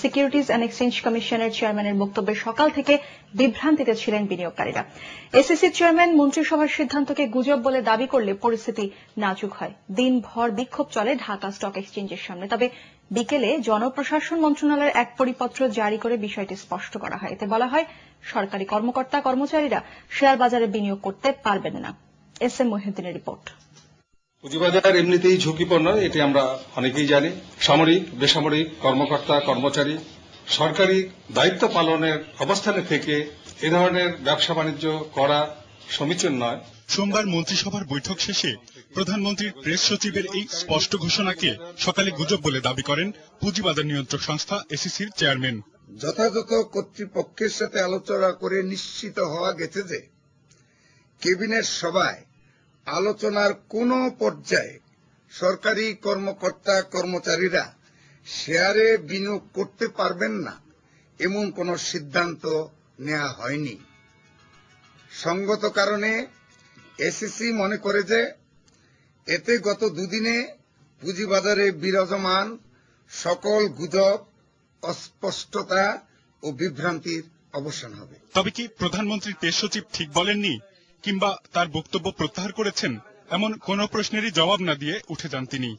Securities and exchange কমিশনের চেয়ারম্যানের বক্তব্যে সকাল থেকে বিভ্রান্তিতে ছিলেন বিনিয়োগকারীরা। এসইসির চেয়ারম্যান মন্ত্রিসভার সিদ্ধান্তকে গুজব বলে দাবি করলে পরিস্থিতি নাজুক হয়। দিনভর বিক্ষোভ চলে ঢাকা স্টক এক্সচেঞ্জের সামনে। তবে বিকেলে জনপ্রশাসন মন্ত্রণালয়ের এক পরিপত্র জারি করে বিষয়টি স্পষ্ট করা হয়। এতে বলা হয়, সরকারি কর্মকর্তা কর্মচারীরা শেয়ার বাজারে বিনিয়োগ করতে পারবেন না। এস এম মহিউদ্দিনের রিপোর্ট। পুঁজিবাজার এমনিতেই ঝুঁকিপূর্ণ, এটি আমরা অনেকেই জানি। সামরিক বেসামরিক কর্মকর্তা কর্মচারী সরকারি দায়িত্ব পালনের অবস্থানে থেকে এ ধরনের ব্যবসা বাণিজ্য করা সমীচীন নয়। সোমবার মন্ত্রিসভার বৈঠক শেষে প্রধানমন্ত্রীর প্রেস সচিবের এই স্পষ্ট ঘোষণাকে সকালে গুজব বলে দাবি করেন পুঁজিবাজার নিয়ন্ত্রক সংস্থা এসইসির চেয়ারম্যান। যথাযথ কর্তৃপক্ষের সাথে আলোচনা করে নিশ্চিত হওয়া গেছে যে ক্যাবিনেট সভায় আলোচনার কোন পর্যায়ে সরকারি কর্মকর্তা কর্মচারীরা শেয়ারে বিনিয়োগ করতে পারবেন না এমন কোন সিদ্ধান্ত নেওয়া হয়নি। সঙ্গত কারণে এসইসি মনে করে যে এতে গত দুদিনে পুঁজিবাজারে বিরাজমান সকল গুজব, অস্পষ্টতা ও বিভ্রান্তির অবসান হবে। তবে কি প্রধানমন্ত্রীর প্রেস সচিব ঠিক বলেননি কিংবা তার বক্তব্য প্রত্যাহার করেছেন, এমন কোন প্রশ্নেরই জবাব না দিয়ে উঠে যান তিনি।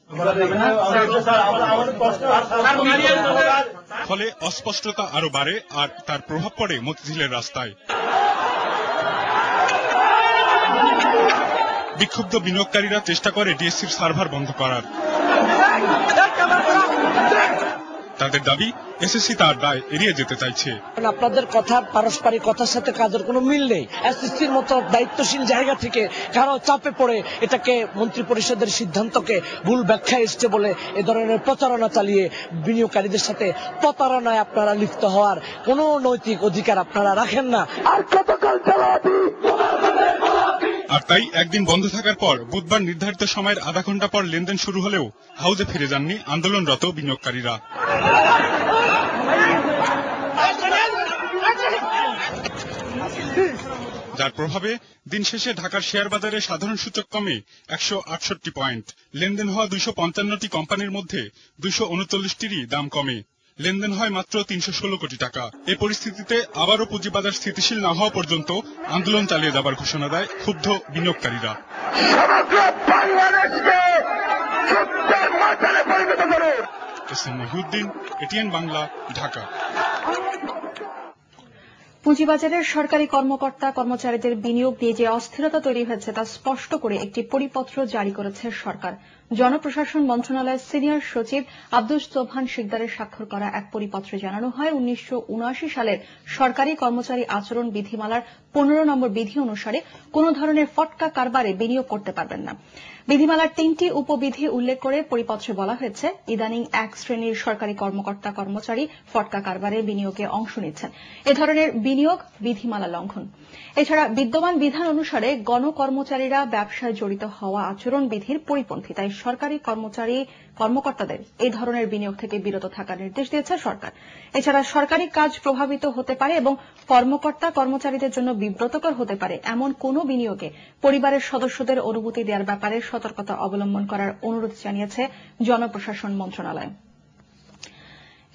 ফলে অস্পষ্টতা আরো বাড়ে আর তার প্রভাব পড়ে মতিঝিলের রাস্তায়। বিক্ষুব্ধ বিনিয়োগকারীরা চেষ্টা করে ডিএসসির সার্ভার বন্ধ করার। তাদের দাবি, এসএসসি তার দায় এড়িয়ে যেতে চাইছে। আপনাদের কথা পারস্পরিক কথার সাথে কাজের কোনো মিল নেই। এসএসসির মতো দায়িত্বশীল জায়গা থেকে কারো চাপে পড়ে এটাকে মন্ত্রী পরিষদের সিদ্ধান্তকে ভুল ব্যাখ্যা এসছে বলে এ ধরনের প্রচারণা চালিয়ে বিনিয়োগকারীদের সাথে প্রতারণায় আপনারা লিপ্ত হওয়ার কোন নৈতিক অধিকার আপনারা রাখেন না। আর কতকাল চালাবি? আর তাই একদিন বন্ধ থাকার পর বুধবার নির্ধারিত সময়ের আধা ঘন্টা পর লেনদেন শুরু হলেও হাউজে ফিরে যাননি আন্দোলনরত বিনিয়োগকারীরা। যার প্রভাবে দিন শেষে ঢাকার শেয়ার বাজারে সাধারণ সূচক কমে 168 পয়েন্ট। লেনদেন হওয়া 255টি কোম্পানির মধ্যে 239টিরই দাম কমে। লেনদেন হয় মাত্র 316 কোটি টাকা। এ পরিস্থিতিতে আবারও পুঁজিবাজার স্থিতিশীল না হওয়া পর্যন্ত আন্দোলন চালিয়ে যাবার ঘোষণা দেয় ক্ষুব্ধ বিনিয়োগকারীরা। S M Mohiuddin, ATN Bangla, Dhaka. পুঁজিবাজারের সরকারি কর্মকর্তা কর্মচারীদের বিনিয়োগ নিয়ে যে অস্থিরতা তৈরি হয়েছে তা স্পষ্ট করে একটি পরিপত্র জারি করেছে সরকার। জনপ্রশাসন মন্ত্রণালয়ের সিনিয়র সচিব আব্দুস সোবহান শিকদারের স্বাক্ষর করা এক পরিপত্রে জানানো হয়, 1979 সালের সরকারি কর্মচারী আচরণ বিধিমালার 15 নম্বর বিধি অনুসারে কোন ধরনের ফটকা কারবারে বিনিয়োগ করতে পারবেন না। বিধিমালার 3টি উপবিধি উল্লেখ করে পরিপত্রে বলা হয়েছে, ইদানিং এক শ্রেণীর সরকারি কর্মকর্তা কর্মচারী ফটকা কারবারে বিনিয়োগে অংশ নিচ্ছেন। এ ধরনের বিনিয়োগ বিধিমালা লঙ্ঘন। এছাড়া বিদ্যমান বিধান অনুসারে গণকর্মচারীরা ব্যবসায় জড়িত হওয়া আচরণ বিধির পরিপন্থী। তাই সরকারি কর্মকর্তাদের এই ধরনের বিনিয়োগ থেকে বিরত থাকার নির্দেশ দিয়েছে সরকার। এছাড়া সরকারি কাজ প্রভাবিত হতে পারে এবং কর্মকর্তা কর্মচারীদের জন্য বিব্রতকর হতে পারে এমন কোন বিনিয়োগে পরিবারের সদস্যদের অনুমতি দেওয়ার ব্যাপারে সতর্কতা অবলম্বন করার অনুরোধ জানিয়েছে জনপ্রশাসন মন্ত্রণালয়।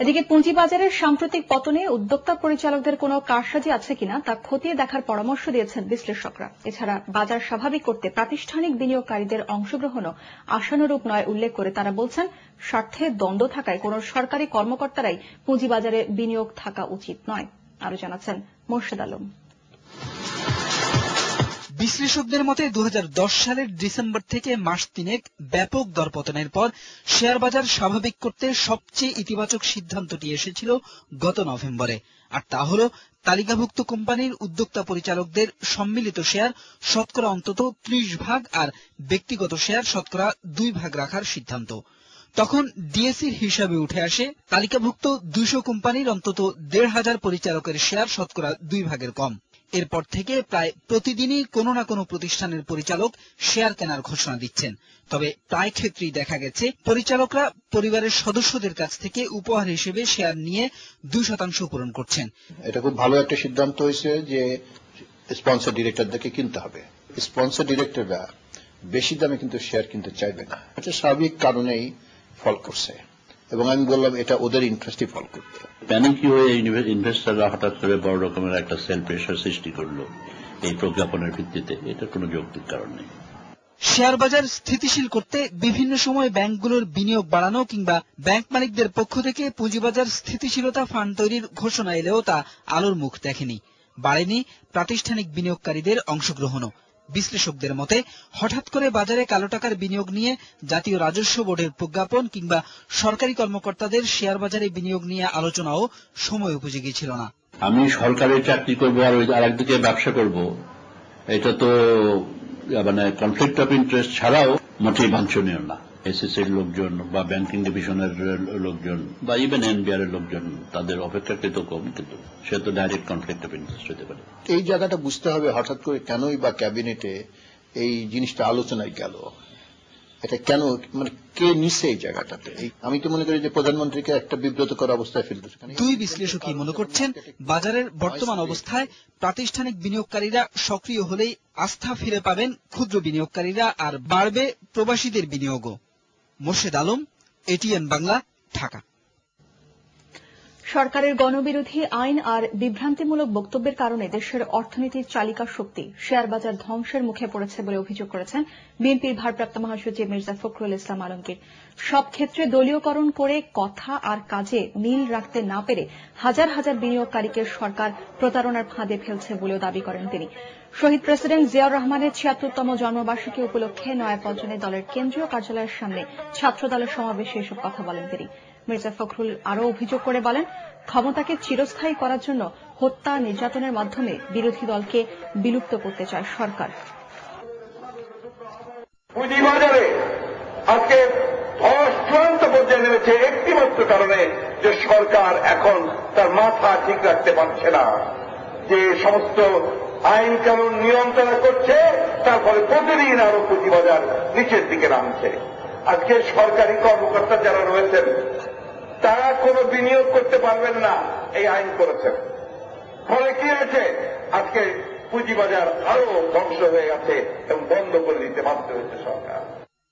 এদিকে পুঁজিবাজারের সাম্প্রতিক পতনে উদ্যোক্তা পরিচালকদের কোনো কারসাজি আছে কিনা তা খতিয়ে দেখার পরামর্শ দিয়েছেন বিশ্লেষকরা। এছাড়া বাজার স্বাভাবিক করতে প্রাতিষ্ঠানিক বিনিয়োগকারীদের অংশগ্রহণও আশানুরূপ নয় উল্লেখ করে তারা বলছেন, স্বার্থে দ্বন্দ্ব থাকায় কোন সরকারি কর্মকর্তারাই পুঁজিবাজারে বিনিয়োগ থাকা উচিত নয়। আরো জানাচ্ছেন মোর্শেদ আলম। বিশ্লেষকদের মতে 2010 সালের ডিসেম্বর থেকে মাস তিনেক ব্যাপক দরপতনের পর শেয়ার বাজার স্বাভাবিক করতে সবচেয়ে ইতিবাচক সিদ্ধান্তটি এসেছিল গত নভেম্বরে। আর তা হল তালিকাভুক্ত কোম্পানির উদ্যোক্তা পরিচালকদের সম্মিলিত শেয়ার শতকরা অন্তত 30% আর ব্যক্তিগত শেয়ার শতকরা 2% রাখার সিদ্ধান্ত। তখন ডিএসসির হিসাবে উঠে আসে তালিকাভুক্ত 200 কোম্পানির অন্তত 1,500 পরিচালকের শেয়ার শতকরা 2% কম। এরপর থেকে প্রায় প্রতিদিনই কোনো না কোনো প্রতিষ্ঠানের পরিচালক শেয়ার কেনার ঘোষণা দিচ্ছেন। তবে প্রায় ক্ষেত্রেই দেখা গেছে পরিচালকরা পরিবারের সদস্যদের কাছ থেকে উপহার হিসেবে শেয়ার নিয়ে 2% পূরণ করছেন। এটা খুব ভালো একটা সিদ্ধান্ত হয়েছে যে স্পন্সর ডিরেক্টরদেরকে কিনতে হবে। স্পন্সর ডিরেক্টররা বেশি দামে কিন্তু শেয়ার কিনতে চাইবে না। এটা স্বাভাবিক কারণেই ফল করছে। এবং আমি বললাম এটা ওদের ইন্টারেস্টই ফল করবে। প্যানিকি হয়ে ইনভেস্টররা হঠাৎ করে বড় রকমের একটা সেল প্রেশার সৃষ্টি করলো এই প্রজ্ঞাপনের ভিত্তিতে, এটা কোনো যৌক্তিক কারণ নেই। শেয়ার বাজার স্থিতিশীল করতে বিভিন্ন সময় ব্যাংকগুলোর বিনিয়োগ বাড়ানো কিংবা ব্যাংক মালিকদের পক্ষ থেকে পুঁজিবাজার স্থিতিশীলতা ফান্ড তৈরির ঘোষণা এলেও তা আলোর মুখ দেখেনি। বাড়েনি প্রাতিষ্ঠানিক বিনিয়োগকারীদের অংশগ্রহণও। বিশ্লেষকদের মতে হঠাৎ করে বাজারে কালো টাকার বিনিয়োগ নিয়ে জাতীয় রাজস্ব বোর্ডের প্রজ্ঞাপন কিংবা সরকারি কর্মকর্তাদের শেয়ার বাজারে বিনিয়োগ নিয়ে আলোচনাও সময় উপযোগী ছিল না। আমি সরকারি চাকরি করব আর আরেকদিকে ব্যবসা করব, এটা তো মানে কনফ্লিক্ট অফ ইন্টারেস্ট ছাড়াও মোটেই বাঞ্ছনীয় না। এসএসসির লোকজন বা ব্যাংকিং ডিভিশনের লোকজন বা ইভেন এনবিআর এর লোকজন তাদের অপেক্ষাকৃত কম, কিন্তু সে তো ডাইরেক্ট কনফ্লিক্ট অফ ইন্টারেস্ট হতে পারে। এই জায়গাটা বুঝতে হবে হঠাৎ করে কেনই বা ক্যাবিনেটে এই জিনিসটা আলোচনায় গেল, এটা কেন, মানে কে নিচ্ছে এই জায়গাটাতে। আমি তো মনে করি যে প্রধানমন্ত্রীকে একটা বিব্রতকর অবস্থায় ফেলতেছে। দুই বিশ্লেষকই মনে করছেন বাজারের বর্তমান অবস্থায় প্রাতিষ্ঠানিক বিনিয়োগকারীরা সক্রিয় হলেই আস্থা ফিরে পাবেন ক্ষুদ্র বিনিয়োগকারীরা আর বাড়বে প্রবাসীদের বিনিয়োগও। মোর্শেদ আলম, এটিএন বাংলা, ঢাকা। সরকারের গণবিরোধী আইন আর বিভ্রান্তিমূলক বক্তব্যের কারণে দেশের অর্থনীতির চালিকা শক্তি শেয়ার বাজার ধ্বংসের মুখে পড়েছে বলে অভিযোগ করেছেন বিএনপির ভারপ্রাপ্ত মহাসচিব মির্জা ফখরুল ইসলাম আলমগীর। সব ক্ষেত্রে দলীয়করণ করে কথা আর কাজে মিল রাখতে না পেরে হাজার হাজার বিনিয়োগকারীকে সরকার প্রতারণার ফাঁদে ফেলছে বলেও দাবি করেন তিনি। শহীদ প্রেসিডেন্ট জিয়াউর রহমানের ৭৬তম জন্মবার্ষিকী উপলক্ষে নয়াপল্টনে দলের কেন্দ্রীয় কার্যালয়ের সামনে ছাত্রদলের সমাবেশে এসব কথা বলেন তিনি। মির্জা ফখরুল আরও অভিযোগ করে বলেন, ক্ষমতাকে চিরস্থায়ী করার জন্য হত্যা নির্যাতনের মাধ্যমে বিরোধী দলকে বিলুপ্ত করতে চায় সরকার। পুঁজিবাজারে আজকে ধস চূড়ান্ত পর্যায়ে নেমেছে একটিমাত্র কারণে, যে সরকার এখন তার মাথা ঠিক রাখতে পারছে না। যে সমস্ত আইন কানুন নিয়ন্ত্রণ করছে তার ফলে প্রতিদিন আরো পুঁজিবাজার নিচের দিকে নামছে। আজকে সরকারি কর্মকর্তা যারা রয়েছেন তারা কোনো বিনিয়োগ করতে পারবেন না, এই আইন করেছেন। ফলে কি হয়েছে, আজকে পুঁজিবাজার আরো ধ্বংস হয়ে গেছে এবং বন্ধ করে দিতে বাধ্য হয়েছে সরকার।